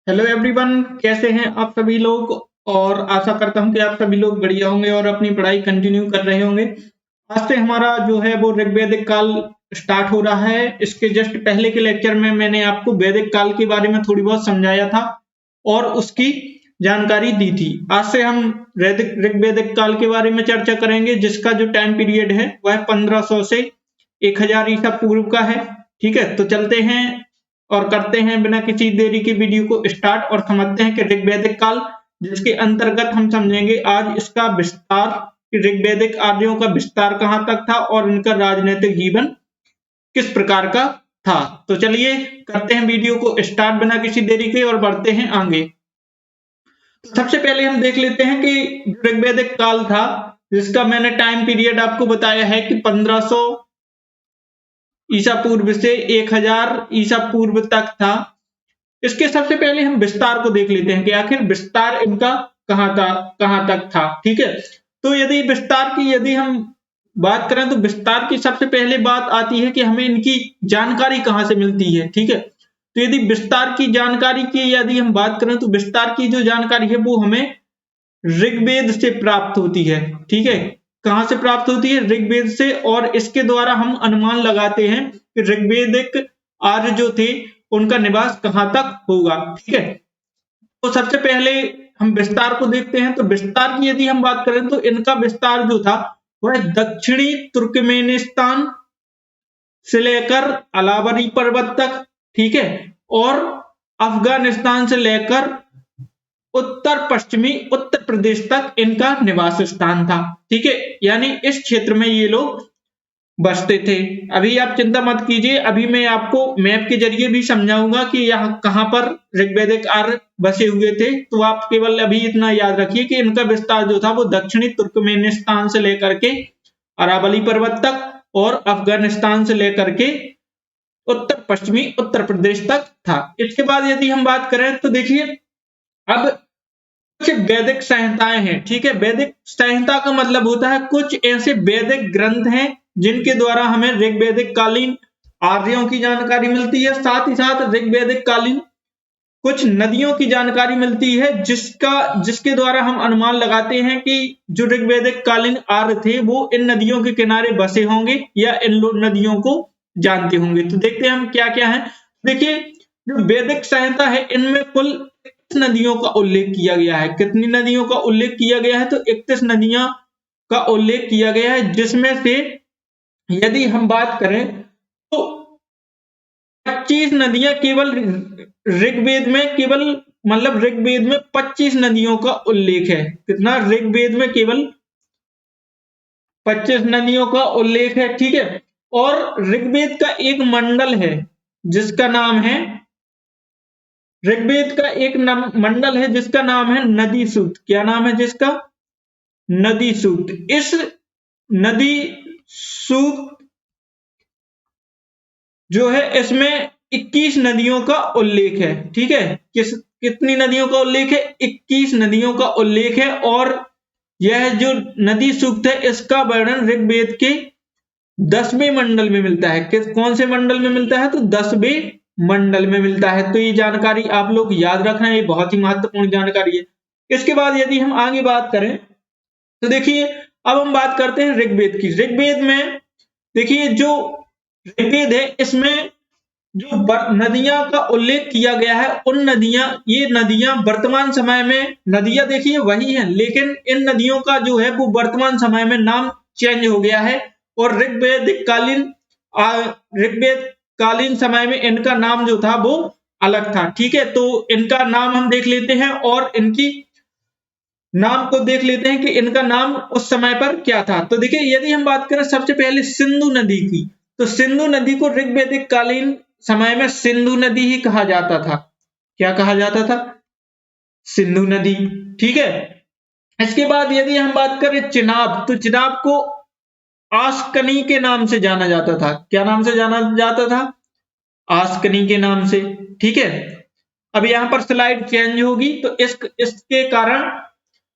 Hello everyone, कैसे हैं आप सभी लोग। और आशा करता हूं कि आप सभी लोग बढ़िया होंगे और अपनी पढ़ाई कंटिन्यू कर रहे होंगे। आज से हमारा जो है वो ऋग्वैदिक काल स्टार्ट हो रहा है। इसके जस्ट पहले के लेक्चर में मैंने आपको वैदिक काल के बारे में थोड़ी बहुत समझाया था और उसकी जानकारी दी थी। आज से हम ऋग्वैदिक काल के बारे में चर्चा करेंगे, जिसका जो टाइम पीरियड है वह 1500 से 1000 ईसा पूर्व का है। ठीक है, तो चलते हैं और करते हैं बिना किसी देरी के वीडियो को स्टार्ट और समझते हैं कि ऋग्वैदिक काल, जिसके अंतर्गत हम समझेंगे आज इसका विस्तार, ऋग्वैदिक आर्यों का विस्तार कहां तक था और इनका राजनीतिक जीवन किस प्रकार का था। तो चलिए करते हैं वीडियो को स्टार्ट बिना किसी देरी के और बढ़ते हैं आगे। तो सबसे पहले हम देख लेते हैं कि ऋग्वैदिक काल था, जिसका मैंने टाइम पीरियड आपको बताया है कि 1500 ईसा पूर्व से 1000 ईसा पूर्व तक था। इसके सबसे पहले हम विस्तार को देख लेते हैं कि आखिर विस्तार इनका कहां तक था। ठीक है, तो यदि विस्तार की यदि हम बात करें तो विस्तार की सबसे पहले बात आती है कि हमें इनकी जानकारी कहां से मिलती है। ठीक है, तो यदि विस्तार की जानकारी की यदि हम बात करें तो विस्तार की जो जानकारी है वो हमें ऋग्वेद से प्राप्त होती है। ठीक है, कहां से प्राप्त होती है? ऋग्वेद से। और इसके द्वारा हम अनुमान लगाते हैं कि ऋग्वैदिक आर्य जो थे उनका निवास कहां तक होगा। ठीक है, तो सबसे पहले हम विस्तार को देखते हैं। तो विस्तार की यदि हम बात करें तो इनका विस्तार जो था वह दक्षिणी तुर्कमेनिस्तान से लेकर अलावरी पर्वत तक, ठीक है, और अफगानिस्तान से लेकर उत्तर पश्चिमी उत्तर प्रदेश तक इनका निवास स्थान था। ठीक है, यानी इस क्षेत्र में ये लोग बसते थे। अभी आप चिंता मत कीजिए, अभी मैं आपको मैप के जरिए भी समझाऊंगा कि यहाँ कहां पर ऋग्वैदिक आर्य बसे हुए थे। तो आप केवल अभी इतना याद रखिए कि इनका विस्तार जो था वो दक्षिणी तुर्कमेनिस्तान से लेकर के अरावली पर्वत तक और अफगानिस्तान से लेकर के उत्तर पश्चिमी उत्तर प्रदेश तक था। इसके बाद यदि हम बात करें तो देखिए, अब कुछ वैदिक संहिताएं हैं। ठीक है, वैदिक संहिता का मतलब होता है कुछ ऐसे वैदिक ग्रंथ हैं जिनके द्वारा हमें ऋग्वैदिक कालीन आर्यों की जानकारी मिलती है। साथ ही साथ ऋग्वैदिक कालीन कुछ नदियों की जानकारी मिलती है, जिसके द्वारा हम अनुमान लगाते हैं कि जो ऋग्वैदिक कालीन आर्य थे वो इन नदियों के किनारे बसे होंगे या इन नदियों को जानते होंगे। तो देखते हैं हम क्या क्या है। देखिए, जो वैदिक संहिता है इनमें कुल 31 नदियों का उल्लेख किया गया है। कितनी नदियों का उल्लेख किया गया है? तो 31 नदियां का उल्लेख किया गया है, जिसमें से यदि हम बात करें तो 25 नदियां केवल ऋग्वेद में, केवल मतलब ऋग्वेद में 25 नदियों का उल्लेख है। कितना? ऋग्वेद में केवल 25 नदियों का उल्लेख है। ठीक है, और ऋग्वेद का एक मंडल है जिसका नाम है, ऋग्वेद का एक मंडल है जिसका नाम है नदी सूक्त। क्या नाम है जिसका? नदी सूक्त। इस नदी सूक्त जो है इसमें 21 नदियों का उल्लेख है। ठीक है, कितनी नदियों का उल्लेख है? 21 नदियों का उल्लेख है। और यह जो नदी सूक्त है इसका वर्णन ऋग्वेद के 10वें मंडल में मिलता है। कौन से मंडल में मिलता है? तो 10वें मंडल में मिलता है। तो ये जानकारी आप लोग याद रखना, ये बहुत ही महत्वपूर्ण जानकारी है। इसके बाद यदि हम आगे बात करें तो देखिए, अब हम बात करते हैं ऋग्वेद की। ऋग्वेद में देखिए, जो ऋग्वेद है इसमें जो नदियां का उल्लेख किया गया है, उन नदियां, ये नदियां वर्तमान समय में, नदियां देखिए वही हैं, लेकिन इन नदियों का जो है वो वर्तमान समय में नाम चेंज हो गया है। और ऋग्वेद कालीन समय में इनका नाम जो था वो अलग था। ठीक है, तो इनका नाम हम देख लेते हैं और इनकी नाम को देख लेते हैं कि इनका नाम उस समय पर क्या था। तो देखिए, यदि हम बात करें सबसे पहले सिंधु नदी की, तो सिंधु नदी को ऋग्वैदिक कालीन समय में सिंधु नदी ही कहा जाता था। क्या कहा जाता था? सिंधु नदी। ठीक है, इसके बाद यदि हम बात करें चिनाब, तो चिनाब को आस्कनी के नाम से जाना जाता था। क्या नाम से जाना जाता था? आस्कनी के नाम से। ठीक है, अब यहां पर स्लाइड चेंज होगी तो इसके कारण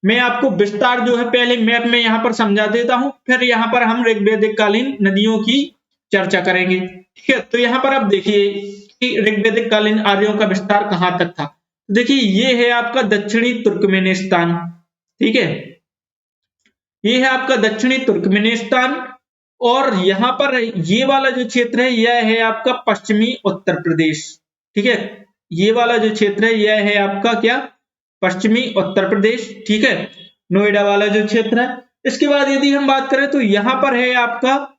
मैं आपको विस्तार जो है पहले मैप में यहां पर समझा देता हूं, फिर यहां पर हम ऋग्वैदिक कालीन नदियों की चर्चा करेंगे। ठीक है, तो यहां पर आप देखिए कि ऋग्वैदिक कालीन आर्यों का विस्तार कहां तक था। देखिए ये है आपका दक्षिणी तुर्कमेनिस्तान, ठीक है, ये है आपका दक्षिणी तुर्कमेनिस्तान। और यहां पर ये वाला जो क्षेत्र है यह है आपका पश्चिमी उत्तर प्रदेश, ठीक है, ये वाला जो क्षेत्र है यह है आपका क्या, पश्चिमी उत्तर प्रदेश, ठीक है, नोएडा वाला जो क्षेत्र है। इसके बाद यदि हम बात करें तो यहां पर है आपका,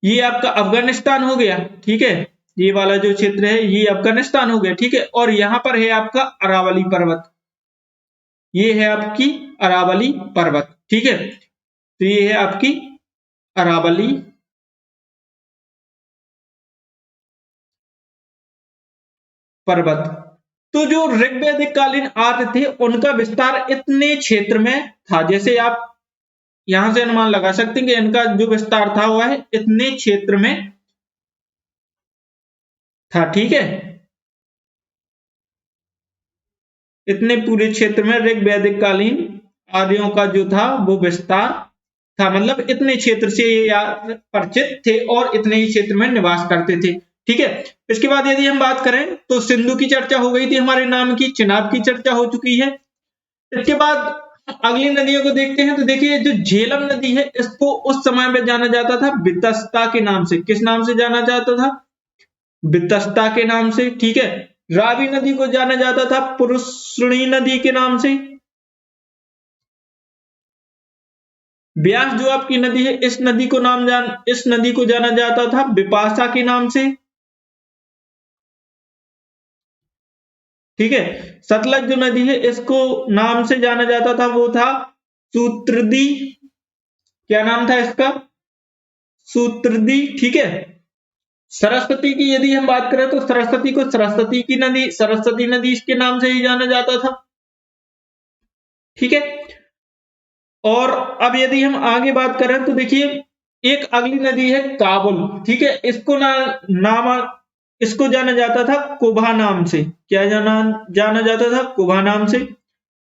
ये आपका अफगानिस्तान हो गया, ठीक है, ये वाला जो क्षेत्र है ये अफगानिस्तान हो गया, ठीक है, और यहां पर है आपका अरावली पर्वत, ये है आपकी अरावली पर्वत, ठीक है, तो ये है आपकी अरावली पर्वत। तो जो ऋग्वैदिक कालीन आर्य थे उनका विस्तार इतने क्षेत्र में था, जैसे आप यहां से अनुमान लगा सकते हैं कि इनका जो विस्तार था वह इतने क्षेत्र में था, ठीक है, इतने पूरे क्षेत्र में ऋग्वैदिक कालीन आर्यों का जो था वो विस्तार था, मतलब इतने क्षेत्र से ये परिचित थे और इतने ही क्षेत्र में निवास करते थे, ठीक है। इसके बाद यदि हम बात करें तो सिंधु की चर्चा हो गई थी हमारे नाम की, चिनाब की चर्चा हो चुकी है। इसके बाद अगली नदियों को देखते हैं, तो देखिए जो झेलम नदी है इसको उस समय में जाना जाता था वितस्ता के नाम से, किस नाम से जाना जाता था, वितस्ता के नाम से, ठीक है। रावी नदी को जाना जाता था पुरुषणी नदी के नाम से। ब्यास जो आपकी नदी है इस नदी को जाना जाता था बिपाशा के नाम से, ठीक है। सतलज जो नदी है इसको नाम से जाना जाता था वो था सूत्रदी, क्या नाम था इसका, सूत्रदी, ठीक है। सरस्वती की यदि हम बात करें तो सरस्वती को सरस्वती नदी इसके नाम से ही जाना जाता था, ठीक है। और अब यदि हम आगे बात करें तो देखिए एक अगली नदी है काबुल, ठीक है, इसको जाना जाता था कुबा नाम से, क्या जाना जाता था, कुबा नाम से।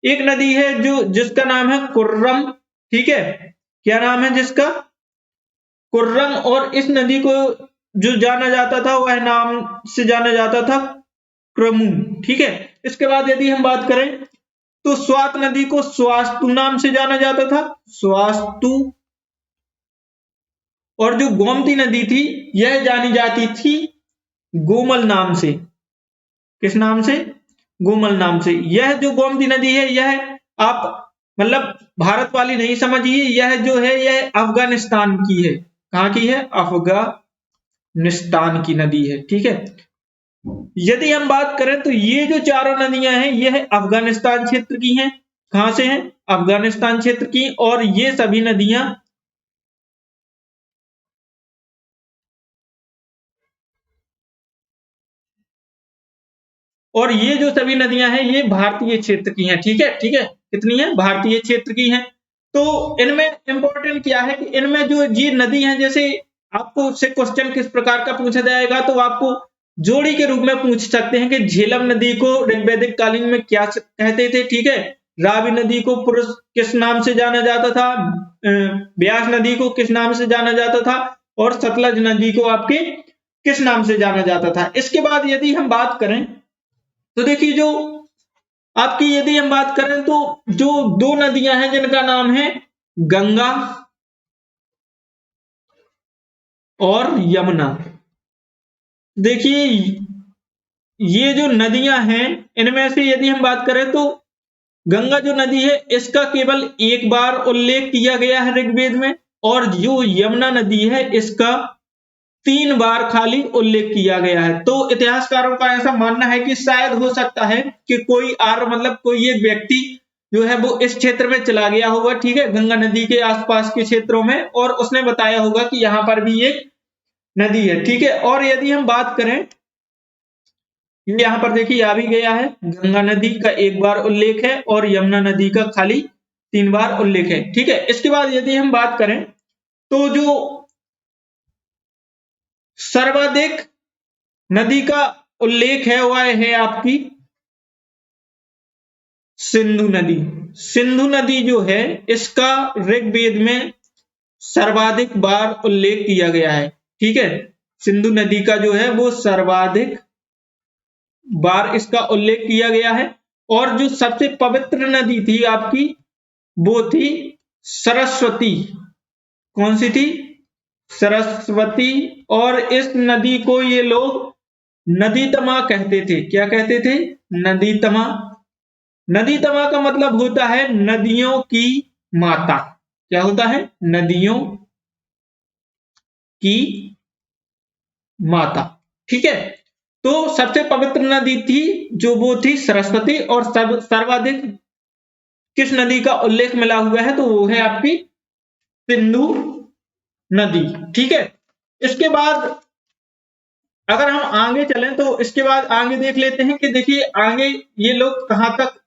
एक नदी है जिसका नाम है कुर्रम, ठीक है, क्या नाम है जिसका, कुर्रम, और इस नदी को जो जाना जाता था वह नाम से जाना जाता था क्रमू, ठीक है। इसके बाद यदि हम बात करें तो स्वात नदी को स्वास्तु नाम से जाना जाता था, स्वास्तु। और जो गोमती नदी थी यह जानी जाती थी गोमल नाम से, किस नाम से, गोमल नाम से। यह जो गोमती नदी है यह आप मतलब भारत वाली नहीं समझिए, यह जो है यह अफगानिस्तान की है, कहां की है, अफगानिस्तान की नदी है, ठीक है। यदि हम बात करें तो ये जो चारों नदियां हैं यह अफगानिस्तान क्षेत्र की हैं, कहां से हैं, अफगानिस्तान क्षेत्र की। और ये सभी नदियां और ये जो सभी नदियां हैं ये भारतीय क्षेत्र की हैं, ठीक है, ठीक है, कितनी है, भारतीय क्षेत्र की हैं। तो इनमें इंपॉर्टेंट क्या है कि इनमें जो ये नदी है, जैसे आपको से क्वेश्चन किस प्रकार का पूछा जाएगा तो आपको जोड़ी के रूप में पूछ सकते हैं कि झेलम नदी को ऋग्वैदिक कालीन में क्या कहते थे, ठीक है। रावी नदी को पुरुष किस नाम से जाना जाता था, ब्यास नदी को किस नाम से जाना जाता था, और सतलज नदी को आपके किस नाम से जाना जाता था। इसके बाद यदि हम बात करें तो देखिए जो आपकी यदि हम बात करें तो जो दो नदियां हैं जिनका नाम है गंगा और यमुना, देखिए ये जो नदियां हैं इनमें से यदि हम बात करें तो गंगा जो नदी है इसका केवल एक बार उल्लेख किया गया है ऋग्वेद में, और जो यमुना नदी है इसका 3 बार खाली उल्लेख किया गया है। तो इतिहासकारों का ऐसा मानना है कि शायद हो सकता है कि कोई मतलब कोई एक व्यक्ति जो है वो इस क्षेत्र में चला गया होगा, ठीक है, गंगा नदी के आसपास के क्षेत्रों में, और उसने बताया होगा कि यहाँ पर भी एक नदी है, ठीक है। और यदि हम बात करें, यहाँ पर देखिए आ भी गया है, गंगा नदी का एक बार उल्लेख है और यमुना नदी का खाली 3 बार उल्लेख है, ठीक है। इसके बाद यदि हम बात करें तो जो सर्वाधिक नदी का उल्लेख है वह है आपकी सिंधु नदी। सिंधु नदी जो है इसका ऋग्वेद में सर्वाधिक बार उल्लेख किया गया है, ठीक है। सिंधु नदी का जो है वो सर्वाधिक बार इसका उल्लेख किया गया है। और जो सबसे पवित्र नदी थी आपकी, वो थी सरस्वती। कौन सी थी? सरस्वती। और इस नदी को ये लोग नदीतमा कहते थे। क्या कहते थे? नदीतमा। नदीतमा का मतलब होता है नदियों की माता। क्या होता है? नदियों की माता। ठीक है। तो सबसे पवित्र नदी थी जो वो थी सरस्वती। और सर्वाधिक किस नदी का उल्लेख मिला हुआ है? तो वो है आपकी सिंधु नदी। ठीक है। इसके बाद अगर हम आगे चलें तो इसके बाद आगे देख लेते हैं कि देखिए आगे ये लोग कहां तक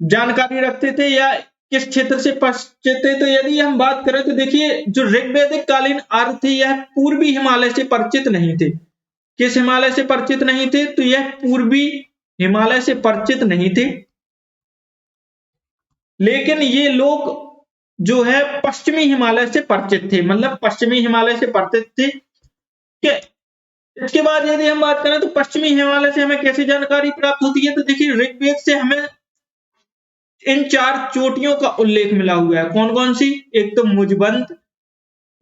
जानकारी रखते थे या किस क्षेत्र से परिचित थे। तो यदि हम बात करें तो देखिए जो ऋग्वैदिक कालीन आर्य थे यह पूर्वी हिमालय से परिचित नहीं थे। किस हिमालय से परिचित नहीं थे? तो यह पूर्वी हिमालय से परिचित नहीं थे। लेकिन ये लोग जो है पश्चिमी हिमालय से परिचित थे, मतलब पश्चिमी हिमालय से परिचित थे। ठीक है। इसके बाद यदि हम बात करें तो पश्चिमी हिमालय से हमें कैसे जानकारी प्राप्त होती है? तो देखिए ऋग्वेद से हमें इन 4 चोटियों का उल्लेख मिला हुआ है। कौन कौन सी? एक तो मुजबंत,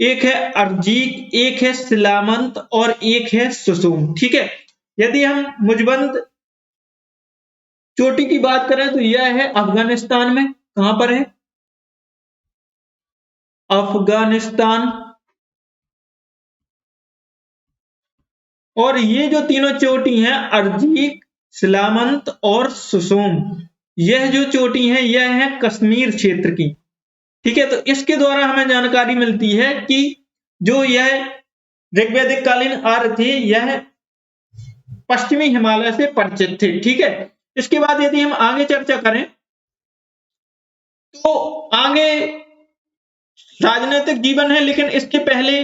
एक है अर्जीक, एक है सिलामंत और एक है सुसुम। ठीक है। यदि हम मुजबंत चोटी की बात करें तो यह है अफगानिस्तान में। कहां पर है? अफगानिस्तान। और ये जो तीनों चोटी हैं अर्जीक, सिलामंत और सुसुम, यह जो चोटी हैं यह है कश्मीर क्षेत्र की। ठीक है। तो इसके द्वारा हमें जानकारी मिलती है कि जो यह ऋग्वैदिक कालीन आर्य थे यह पश्चिमी हिमालय से परिचित थे। ठीक है। इसके बाद यदि हम आगे चर्चा करें तो आगे राजनीतिक जीवन है, लेकिन इसके पहले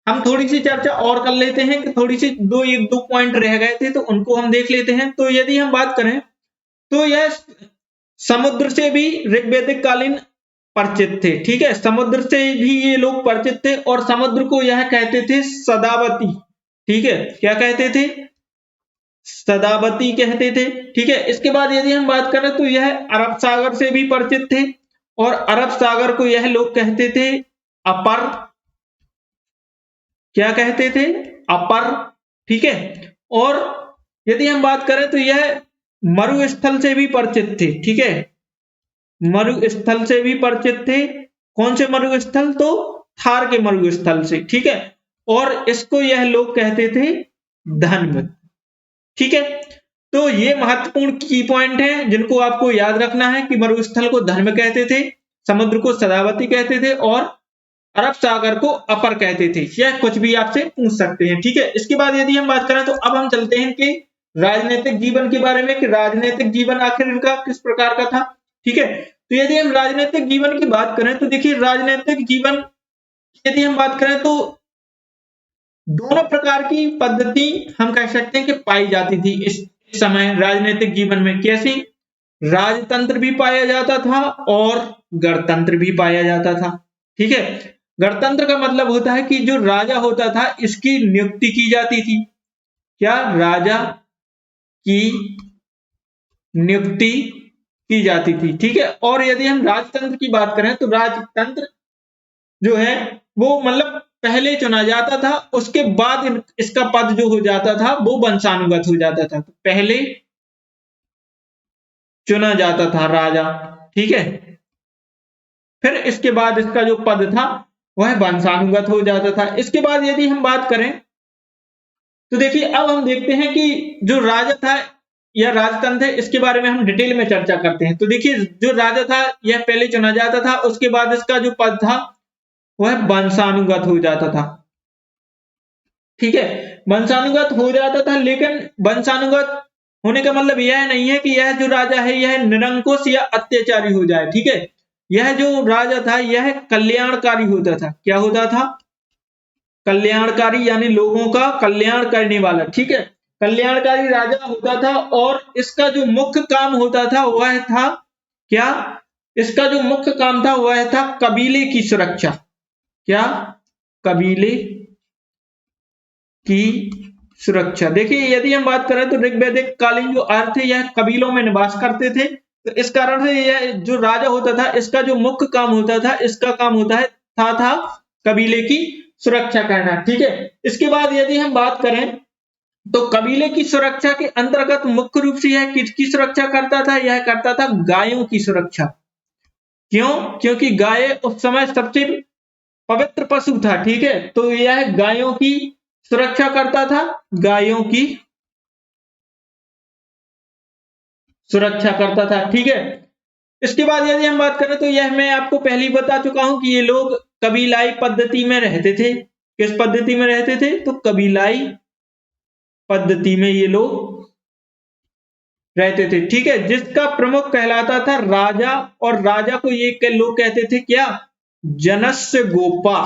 हम थोड़ी सी चर्चा और कर लेते हैं कि थोड़ी सी एक दो पॉइंट रह गए थे तो उनको हम देख लेते हैं। तो यदि हम बात करें तो यह समुद्र से भी ऋग्वैदिक कालीन परिचित थे। ठीक है। समुद्र से भी ये लोग परिचित थे और समुद्र को यह कहते थे सदावती। ठीक है। क्या कहते थे? सदावती कहते थे। ठीक है। इसके बाद यदि हम बात करें तो यह अरब सागर से भी परिचित थे और अरब सागर को यह लोग कहते थे अपर। क्या कहते थे? अपर। ठीक है। और यदि हम बात करें तो यह मरुस्थल से भी परिचित थे। ठीक है। मरुस्थल से भी परिचित थे। कौन से मरुस्थल? तो थार के मरुस्थल से। ठीक है। और इसको यह लोग कहते थे धन्व। ठीक है। तो ये महत्वपूर्ण की पॉइंट है जिनको आपको याद रखना है कि मरुस्थल को धन्व कहते थे, समुद्र को सदावती कहते थे और अरब सागर को अपर कहते थे। यह कुछ भी आपसे पूछ सकते हैं। ठीक है। इसके बाद यदि हम बात करें तो अब हम चलते हैं कि राजनीतिक जीवन के बारे में कि राजनीतिक जीवन आखिर इनका किस प्रकार का था। ठीक है। तो यदि हम राजनीतिक जीवन की बात करें तो देखिए राजनीतिक जीवन यदि हम बात करें तो दोनों प्रकार की पद्धति हम कह सकते हैं कि पाई जाती थी इस समय राजनीतिक जीवन में। कैसी? राजतंत्र भी पाया जाता था और गणतंत्र भी पाया जाता था। ठीक है। गणतंत्र का मतलब होता है कि जो राजा होता था इसकी नियुक्ति की जाती थी। क्या? राजा की नियुक्ति की जाती थी। ठीक है। और यदि हम राजतंत्र की बात करें तो राजतंत्र जो है वो मतलब पहले चुना जाता था, उसके बाद इसका पद जो हो जाता था वो वंशानुगत हो जाता था। पहले चुना जाता था राजा। ठीक है। फिर इसके बाद इसका जो पद था वह वंशानुगत हो जाता था। इसके बाद यदि हम बात करें तो देखिए अब हम देखते हैं कि जो राजा था या राजतंत्र है इसके बारे में हम डिटेल में चर्चा करते हैं। तो देखिए जो राजा था यह पहले चुना जाता था, उसके बाद इसका जो पद था वह वंशानुगत हो जाता था। ठीक है। वंशानुगत हो जाता था, लेकिन वंशानुगत होने का मतलब यह नहीं है कि यह जो राजा है यह निरंकुश या अत्याचारी हो जाए। ठीक है। यह जो राजा था यह कल्याणकारी होता था। क्या होता था? कल्याणकारी, यानी लोगों का कल्याण करने वाला। ठीक है। कल्याणकारी राजा होता था और इसका जो मुख्य काम होता था वह था क्या? इसका जो मुख्य काम था वह था कबीले की सुरक्षा। क्या? कबीले की सुरक्षा। देखिए यदि हम बात करें तो ऋग्वैदिक कालीन जो आर्य थे यह कबीलों में निवास करते थे, तो इस कारण से यह जो राजा होता था इसका जो मुख्य काम होता था, इसका काम होता है था कबीले की सुरक्षा करना। ठीक है, इसके बाद यदि हम बात करें तो कबीले की सुरक्षा के अंतर्गत मुख्य रूप से यह किसकी सुरक्षा करता था? यह करता था गायों की सुरक्षा। क्यों? क्योंकि गाय उस समय सबसे पवित्र पशु था। ठीक है, तो यह गायों की सुरक्षा करता था, गायों की सुरक्षा करता था। ठीक है, इसके बाद यदि हम बात करें तो यह मैं आपको पहले ही बता चुका हूं कि ये लोग कबीलाई पद्धति में रहते थे। किस पद्धति में रहते थे? तो कबीलाई पद्धति में ये लोग रहते थे। ठीक है, जिसका प्रमुख कहलाता था राजा, और राजा को ये लोग कहते थे क्या? जनस्य गोपा।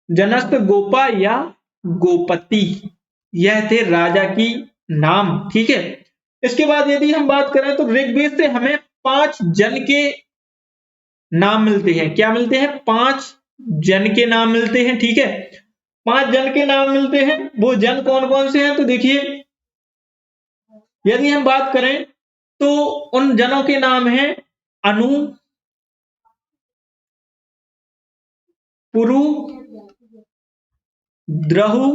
जनस्य गोपा या गोपति, यह थे राजा की नाम। ठीक है, इसके बाद यदि हम बात करें तो ऋग्वेद से हमें 5 जन के नाम मिलते हैं। क्या मिलते हैं? 5 जन के नाम मिलते हैं। ठीक है, 5 जन के नाम मिलते हैं। वो जन कौन कौन से हैं? तो देखिए यदि हम बात करें तो उन जनों के नाम हैं अनु, पुरु, द्रहु,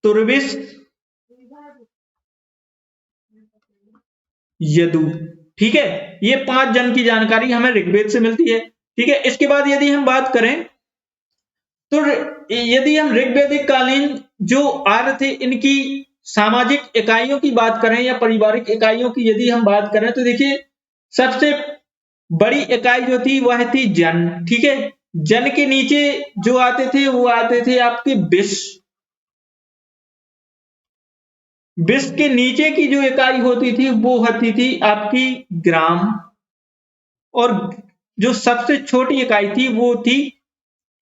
तुर्विस, यदु। ठीक है, ये 5 जन की जानकारी हमें ऋग्वेद से मिलती है। ठीक है, इसके बाद यदि हम बात करें तो यदि हम ऋग्वैदिक कालीन जो आर्य थे इनकी सामाजिक इकाइयों की बात करें या पारिवारिक इकाइयों की यदि हम बात करें तो देखिए सबसे बड़ी इकाई जो थी वह थी जन। ठीक है, जन के नीचे जो आते थे वो आते थे आपके विष। विष के नीचे की जो इकाई होती थी वो होती थी आपकी ग्राम, और जो सबसे छोटी इकाई थी वो थी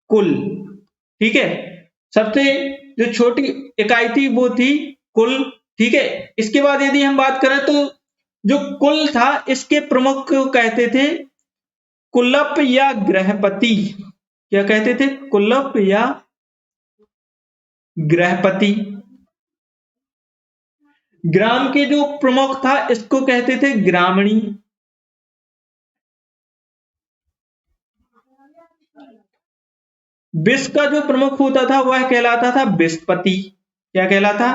कुल। ठीक है, सबसे जो छोटी इकाई थी वो थी कुल। ठीक है, इसके बाद यदि हम बात करें तो जो कुल था इसके प्रमुख को कहते थे कुलप या गृहपति। क्या कहते थे? कुलप या गृहपति। ग्राम के जो प्रमुख था इसको कहते थे ग्रामणी। विष का जो प्रमुख होता था वह कहलाता था विषपति। क्या कहलाता?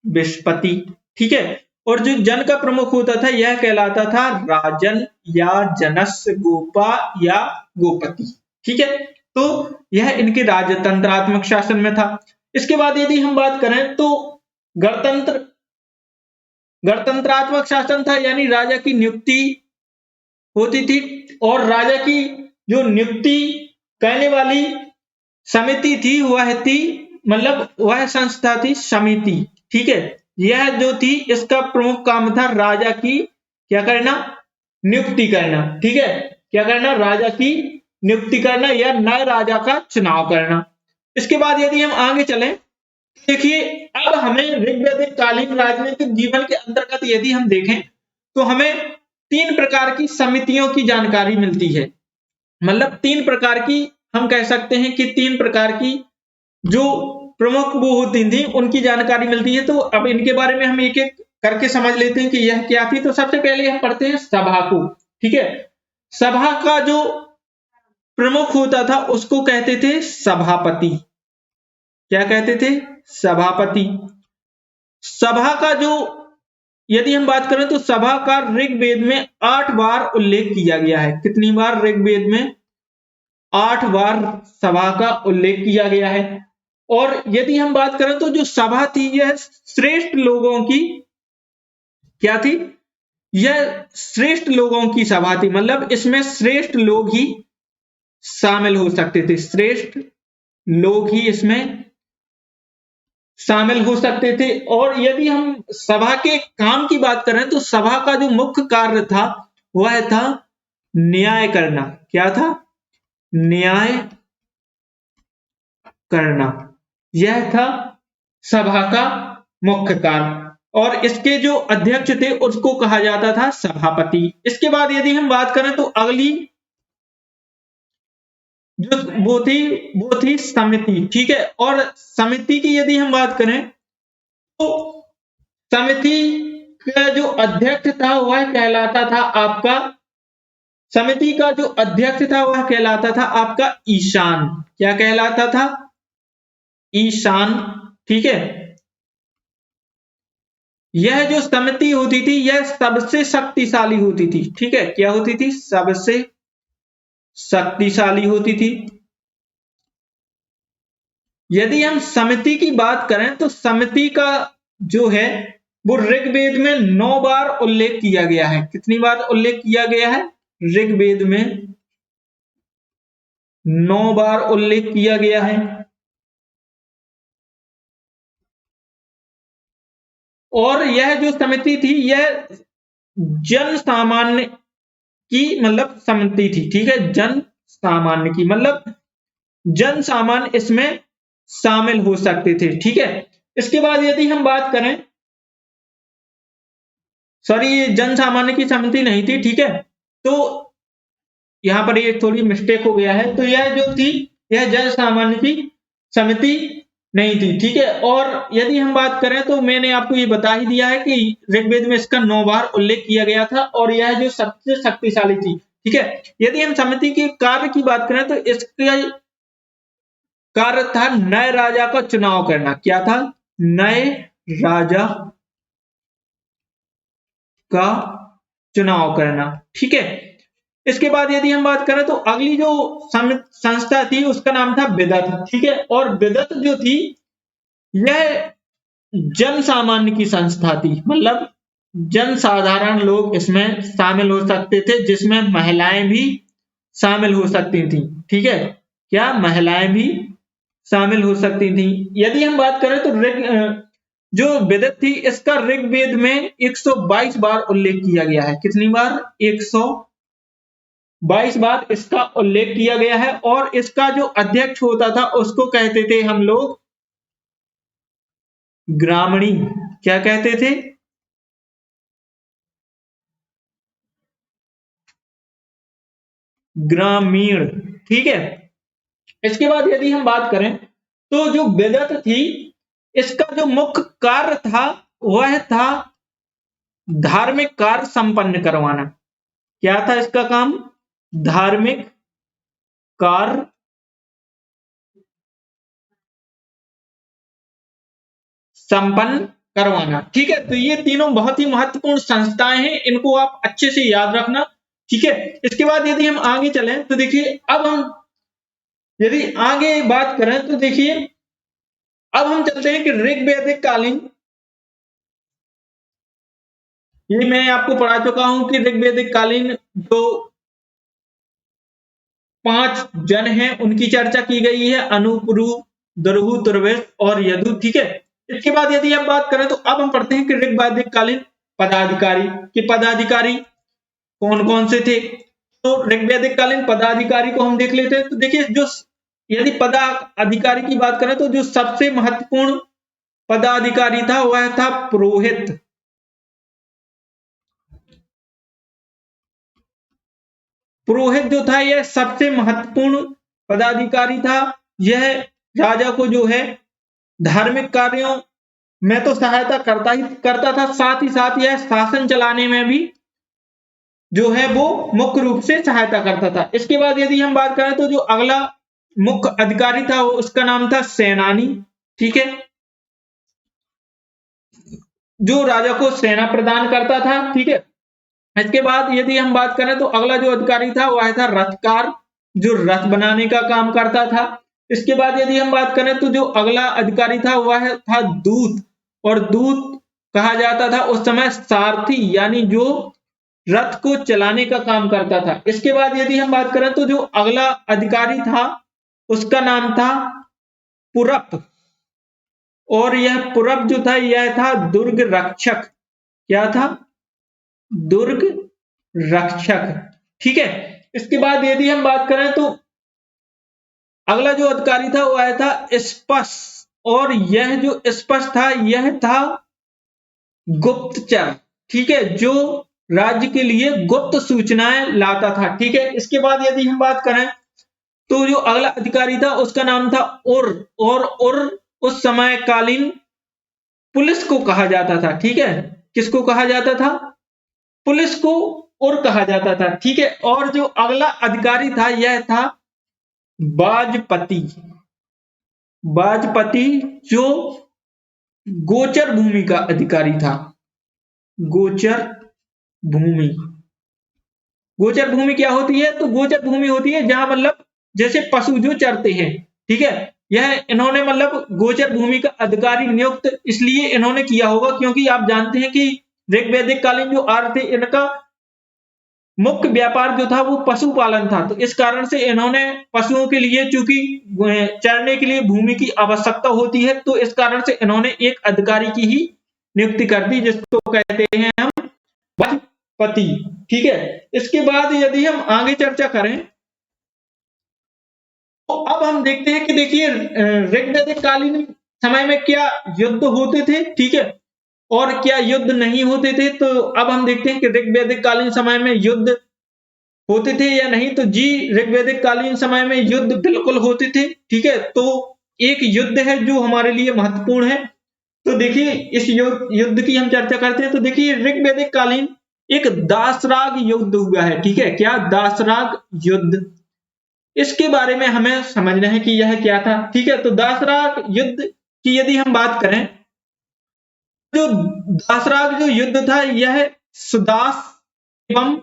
विषपति। ठीक है, और जो जन का प्रमुख होता था यह कहलाता था राजन या जनस्य गोपा या गोपति। ठीक है, तो यह इनके राजतंत्रात्मक शासन में था। इसके बाद यदि हम बात करें तो गणतंत्रात्मक शासन था, यानी राजा की नियुक्ति होती थी, और राजा की जो नियुक्ति करने वाली समिति थी वह थी, मतलब वह संस्था थी समिति। ठीक है, यह जो थी इसका प्रमुख काम था राजा की क्या करना? नियुक्ति करना। ठीक है, क्या करना? राजा की नियुक्ति करना या नए राजा का चुनाव करना। इसके बाद यदि हम आगे चलें, देखिए अब हमें ऋग्वैदिक कालीन राजनीतिक जीवन के अंतर्गत यदि हम देखें तो हमें 3 प्रकार की समितियों की जानकारी मिलती है। मतलब 3 प्रकार की, हम कह सकते हैं कि 3 प्रकार की जो प्रमुख वो होती थी उनकी जानकारी मिलती है। तो अब इनके बारे में हम एक एक करके समझ लेते हैं कि यह क्या थी। तो सबसे पहले हम पढ़ते हैं सभा को। ठीक है, सभा का जो प्रमुख होता था उसको कहते थे सभापति। क्या कहते थे? सभापति। सभा का जो यदि हम बात करें तो सभा का ऋग्वेद में 8 बार उल्लेख किया गया है। कितनी बार? ऋग्वेद में 8 बार सभा का उल्लेख किया गया है। और यदि हम बात करें तो जो सभा थी यह श्रेष्ठ लोगों की क्या थी? यह श्रेष्ठ लोगों की सभा थी, मतलब इसमें श्रेष्ठ लोग ही शामिल हो सकते थे। श्रेष्ठ लोग ही इसमें शामिल हो सकते थे। और यदि हम सभा के काम की बात करें तो सभा का जो मुख्य कार्य था वह था न्याय करना। क्या था? न्याय करना, यह था सभा का मुख्य कार्य। और इसके जो अध्यक्ष थे उसको कहा जाता था सभापति। इसके बाद यदि हम बात करें तो अगली जो वो थी समिति, ठीक है। और समिति की यदि हम बात करें तो समिति का जो अध्यक्ष था वह कहलाता था आपका, समिति का जो अध्यक्ष था वह कहलाता था आपका ईशान। क्या कहलाता था? ईशान, ठीक है। यह जो समिति होती थी यह सबसे शक्तिशाली होती थी, ठीक है। क्या होती थी? सबसे शक्तिशाली होती थी। यदि हम समिति की बात करें तो समिति का जो है वो ऋग्वेद में 9 बार उल्लेख किया गया है। कितनी बार उल्लेख किया गया है? ऋग्वेद में 9 बार उल्लेख किया गया है। और यह जो समिति थी यह जन सामान्य की मतलब समिति थी, ठीक है। जन सामान्य की मतलब जन सामान्य इसमें शामिल हो सकते थे, ठीक है। इसके बाद यदि हम बात करें, सॉरी ये जन सामान्य की समिति नहीं थी, ठीक है। तो यहां पर ये थोड़ी मिस्टेक हो गया है। तो यह जो थी यह जन सामान्य की समिति नहीं थी, ठीक है। और यदि हम बात करें तो मैंने आपको ये बता ही दिया है कि ऋग्वेद में इसका 9 बार उल्लेख किया गया था और यह जो सबसे शक्तिशाली थी, ठीक है। यदि हम समिति के कार्य की बात करें तो इसका कार्य था नए राजा का चुनाव करना। क्या था? नए राजा का चुनाव करना, ठीक है। इसके बाद यदि हम बात करें तो अगली जो संस्था थी उसका नाम था बिदत, ठीक है। और बिदत जो थी यह जन सामान्य की संस्था थी, मतलब जन साधारण लोग इसमें शामिल हो सकते थे, जिसमें महिलाएं भी शामिल हो सकती थी, ठीक है। क्या? महिलाएं भी शामिल हो सकती थी। यदि हम बात करें तो जो बिदत थी इसका ऋग्वेद में 122 बार उल्लेख किया गया है। कितनी बार? 122 बार इसका उल्लेख किया गया है। और इसका जो अध्यक्ष होता था उसको कहते थे हम लोग ग्रामणी। क्या कहते थे? ग्रामीण, ठीक है। इसके बाद यदि हम बात करें तो जो बिदत थी इसका जो मुख्य कार्य था वह था धार्मिक कार्य संपन्न करवाना। क्या था इसका काम? धार्मिक कार्य संपन्न करवाना, ठीक है। तो ये तीनों बहुत ही महत्वपूर्ण संस्थाएं हैं, इनको आप अच्छे से याद रखना, ठीक है। इसके बाद यदि हम आगे चलें तो देखिए अब हम यदि आगे बात करें तो देखिए अब हम चलते हैं कि ऋग्वैदिक कालीन, ये मैं आपको पढ़ा चुका हूं कि ऋग्वैदिक कालीन जो 5 जन हैं उनकी चर्चा की गई है, अनु, पुरु, दरुहु, तुर्वेश और यदु, ठीक है। इसके बाद यदि आप बात करें तो अब हम पढ़ते हैं कि ऋग्वैदिक कालीन पदाधिकारी के पदाधिकारी कौन कौन से थे। तो ऋग्वैदिक कालीन पदाधिकारी को हम देख लेते हैं। तो देखिए जो यदि पदाधिकारी की बात करें तो जो सबसे महत्वपूर्ण पदाधिकारी था वह था पुरोहित। पुरोहित जो था यह सबसे महत्वपूर्ण पदाधिकारी था। यह राजा को जो है धार्मिक कार्यों में तो सहायता करता था, साथ ही साथ यह शासन चलाने में भी जो है वो मुख्य रूप से सहायता करता था। इसके बाद यदि हम बात करें तो जो अगला मुख्य अधिकारी था उसका नाम था सेनानी, ठीक है। जो राजा को सेना प्रदान करता था, ठीक है। इसके बाद यदि हम बात करें तो अगला जो अधिकारी था वह था रथकार, जो रथ बनाने का काम करता था। इसके बाद यदि हम बात करें तो जो अगला अधिकारी था वह था दूत, और दूत कहा जाता था उस समय सारथी, यानी जो रथ को चलाने का काम करता था। इसके बाद यदि हम बात करें तो जो अगला अधिकारी था उसका नाम था पुरप, और यह पुरप जो था यह था दुर्ग रक्षक। क्या था? दुर्ग रक्षक, ठीक है। इसके बाद यदि हम बात करें तो अगला जो अधिकारी था वह था स्पश, और यह जो स्पश था यह था गुप्तचर, ठीक है, जो राज्य के लिए गुप्त सूचनाएं लाता था, ठीक है। इसके बाद यदि हम बात करें तो जो अगला अधिकारी था उसका नाम था उर, और उर उस समय कालीन पुलिस को कहा जाता था, ठीक है। किसको कहा जाता था? पुलिस को उर कहा जाता था, ठीक है। और जो अगला अधिकारी था यह था बाजपति। बाजपति जो गोचर भूमि का अधिकारी था। गोचर भूमि, गोचर भूमि क्या होती है? तो गोचर भूमि होती है जहां मतलब जैसे पशु जो चरते हैं, ठीक है। यह इन्होंने मतलब गोचर भूमि का अधिकारी नियुक्त इसलिए इन्होंने किया होगा क्योंकि आप जानते हैं कि ऋग्वैदिक कालीन जो आर्य थे इनका मुख्य व्यापार जो था वो पशुपालन था। तो इस कारण से इन्होंने पशुओं के लिए चूंकि चरने के लिए भूमि की आवश्यकता होती है, तो इस कारण से इन्होंने एक अधिकारी की ही नियुक्ति कर दी जिसको कहते हैं हम बाजपति, ठीक है। इसके बाद यदि हम आगे चर्चा करें तो अब हम देखते हैं कि देखिए ऋग्वैदिक कालीन समय में क्या युद्ध होते थे, ठीक है, और क्या युद्ध नहीं होते थे। तो अब हम देखते हैं कि ऋग्वैदिक कालीन समय में युद्ध होते थे या नहीं। तो जी, ऋग्वैदिक कालीन समय में युद्ध बिल्कुल होते थे, ठीक है। तो एक युद्ध है जो हमारे लिए महत्वपूर्ण है। तो देखिए इस युद्ध की हम चर्चा करते हैं। तो देखिए ऋग्वैदिक कालीन एक दासराग युद्ध हुआ है, ठीक है। क्या? दासराग युद्ध। इसके बारे में हमें समझना है कि यह क्या था, ठीक है। तो दासराग युद्ध की यदि हम बात करें, जो दासराग जो युद्ध था यह सुदास एवं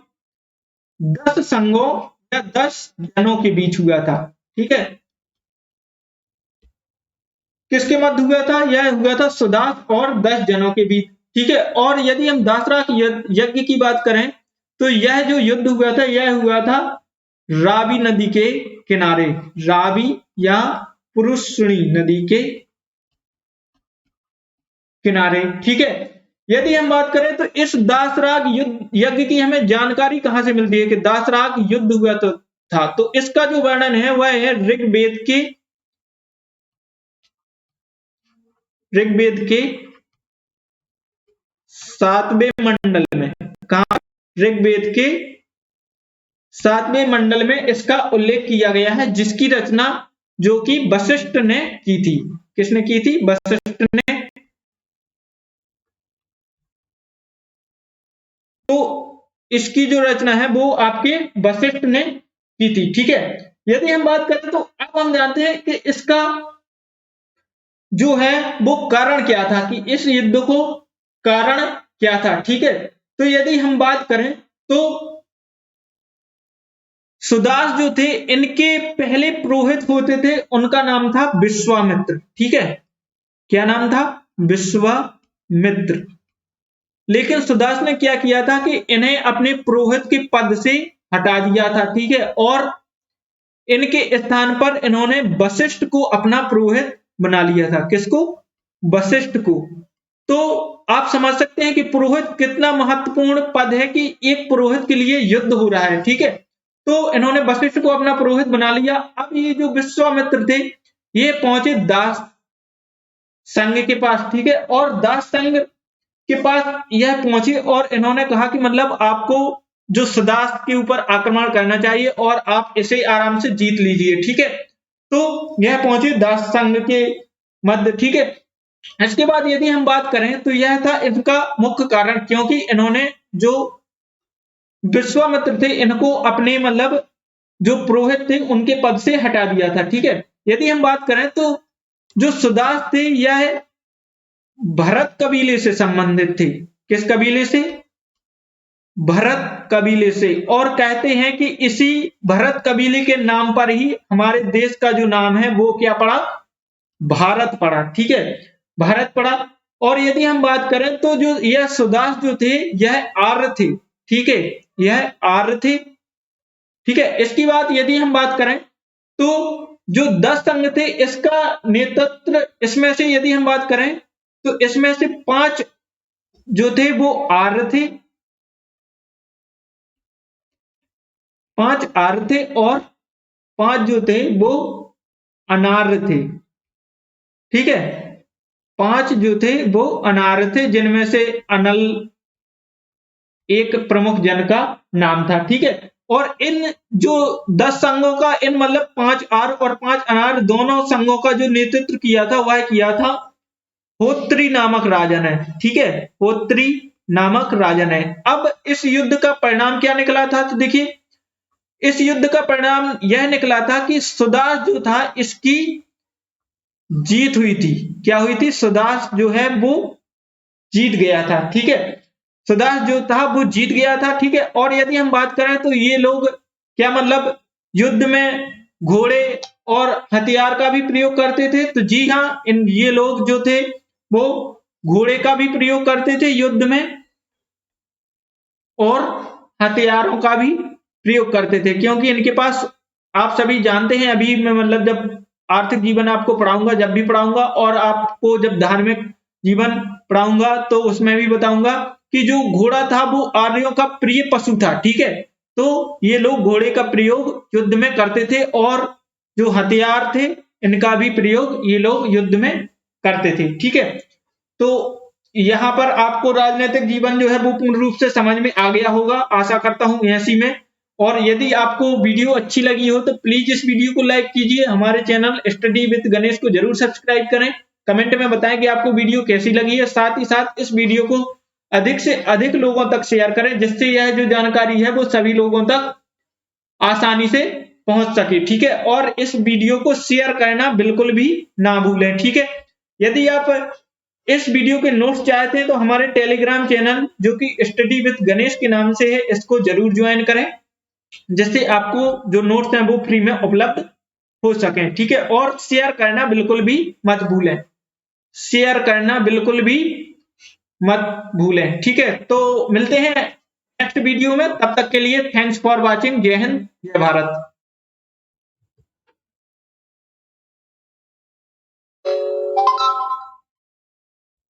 10 संघों या 10 जनों के बीच हुआ था, ठीक है। किसके मध्य हुआ था? यह हुआ था सुदास और 10 जनों के बीच, ठीक है। और यदि हम दासराग यज्ञ की बात करें तो यह जो युद्ध हुआ था यह हुआ था रावी नदी के किनारे, रावी या पुरुषणी नदी के किनारे, ठीक है। यदि हम बात करें तो इस दासराग युद्ध यज्ञ की हमें जानकारी कहां से मिलती है कि दासराग युद्ध हुआ तो था। तो इसका जो वर्णन है वह है ऋग्वेद के 7वें मंडल में। कहा? ऋग्वेद के 7वें मंडल में इसका उल्लेख किया गया है, जिसकी रचना जो कि वशिष्ठ ने की थी। किसने की थी? वशिष्ठ ने। तो इसकी जो रचना है वो आपके वशिष्ठ ने की थी, ठीक है। यदि हम बात करें तो अब हम जानते हैं कि इसका जो है वो कारण क्या था, कि इस युद्ध को कारण क्या था, ठीक है। तो यदि हम बात करें तो सुदास जो थे इनके पहले पुरोहित होते थे, उनका नाम था विश्वामित्र, ठीक है। क्या नाम था? विश्वामित्र। लेकिन सुदास ने क्या किया था कि इन्हें अपने पुरोहित के पद से हटा दिया था, ठीक है। और इनके स्थान पर इन्होंने वशिष्ठ को अपना पुरोहित बना लिया था। किसको? वशिष्ठ को। तो आप समझ सकते हैं कि पुरोहित कितना महत्वपूर्ण पद है, कि एक पुरोहित के लिए युद्ध हो रहा है, ठीक है। तो इन्होंने वशिष्ठ को अपना पुरोहित बना लिया। अब ये जो विश्वामित्र थे ये पहुंचे दास संघ के पास, ठीक है। और दास संघ के पास यह पहुंचे और इन्होंने कहा कि मतलब आपको जो सुदास के ऊपर आक्रमण करना चाहिए और आप इसे आराम से जीत लीजिए, ठीक है। तो यह पहुंचे दास संघ के मध्य, ठीक है। इसके बाद यदि हम बात करें तो यह था इसका मुख्य कारण, क्योंकि इन्होंने जो विश्वामित्र थे इनको अपने मतलब जो पुरोहित थे उनके पद से हटा दिया था, ठीक है। यदि हम बात करें तो जो सुदास थे यह भरत कबीले से संबंधित थे। किस कबीले से? भरत कबीले से। और कहते हैं कि इसी भरत कबीले के नाम पर ही हमारे देश का जो नाम है वो क्या पड़ा? भारत पड़ा, ठीक है। भारत पड़ा। और यदि हम बात करें तो जो यह सुदास जो थे यह आर्य थे, ठीक है। यह आर्य थे, ठीक है। इसकी बात यदि हम बात करें तो जो 10 संघ थे इसका नेतृत्व, इसमें से यदि हम बात करें तो इसमें से 5 जो थे वो आर्य थे, 5 आर्य थे और 5 जो थे वो अनार्य थे, ठीक है। 5 जो थे वो अनार्य थे, जिनमें से अनल एक प्रमुख जन का नाम था, ठीक है। और इन जो 10 संघों का, इन मतलब 5 आर और 5 अनार दोनों संघों का जो नेतृत्व किया था वह किया था होत्री नामक राजा ने। ठीक है, होत्री नामक राजा ने। अब इस युद्ध का परिणाम क्या निकला था, तो देखिए इस युद्ध का परिणाम यह निकला था कि सुदास जो था इसकी जीत हुई थी। क्या हुई थी, सुदास जो है वो जीत गया था। ठीक है, सुदास जो था वो जीत गया था। ठीक है, और यदि हम बात करें तो ये लोग क्या मतलब युद्ध में घोड़े और हथियार का भी प्रयोग करते थे। तो जी हाँ, ये लोग जो थे वो घोड़े का भी प्रयोग करते थे युद्ध में और हथियारों का भी प्रयोग करते थे, क्योंकि इनके पास, आप सभी जानते हैं, अभी मैं मतलब जब आर्थिक जीवन आपको पढ़ाऊंगा, जब भी पढ़ाऊंगा, और आपको जब धार्मिक जीवन पढ़ाऊंगा तो उसमें भी बताऊंगा कि जो घोड़ा था वो आर्यों का प्रिय पशु था। ठीक है, तो ये लोग घोड़े का प्रयोग युद्ध में करते थे और जो हथियार थे इनका भी प्रयोग ये लोग युद्ध में करते थे। ठीक है, तो यहाँ पर आपको राजनीतिक जीवन जो है वो पूर्ण रूप से समझ में आ गया होगा, आशा करता हूँ ऐसी में। और यदि आपको वीडियो अच्छी लगी हो तो प्लीज इस वीडियो को लाइक कीजिए, हमारे चैनल स्टडी विद गणेश को जरूर सब्सक्राइब करें, कमेंट में बताएं कि आपको वीडियो कैसी लगी है। साथ ही साथ इस वीडियो को अधिक से अधिक लोगों तक शेयर करें, जिससे यह जो जानकारी है वो सभी लोगों तक आसानी से पहुंच सके। ठीक है, और इस वीडियो को शेयर करना बिल्कुल भी ना भूलें। ठीक है, यदि आप इस वीडियो के नोट्स चाहते हैं तो हमारे टेलीग्राम चैनल जो कि स्टडी विद गणेश के नाम से है, इसको जरूर ज्वाइन करें, जिससे आपको जो नोट्स हैं वो फ्री में उपलब्ध हो सकें। ठीक है, और शेयर करना बिल्कुल भी मत भूलें, शेयर करना बिल्कुल भी मत भूलें। ठीक है, तो मिलते हैं नेक्स्ट वीडियो में, तब तक के लिए थैंक्स फॉर वॉचिंग। जय हिंद, जय भारत।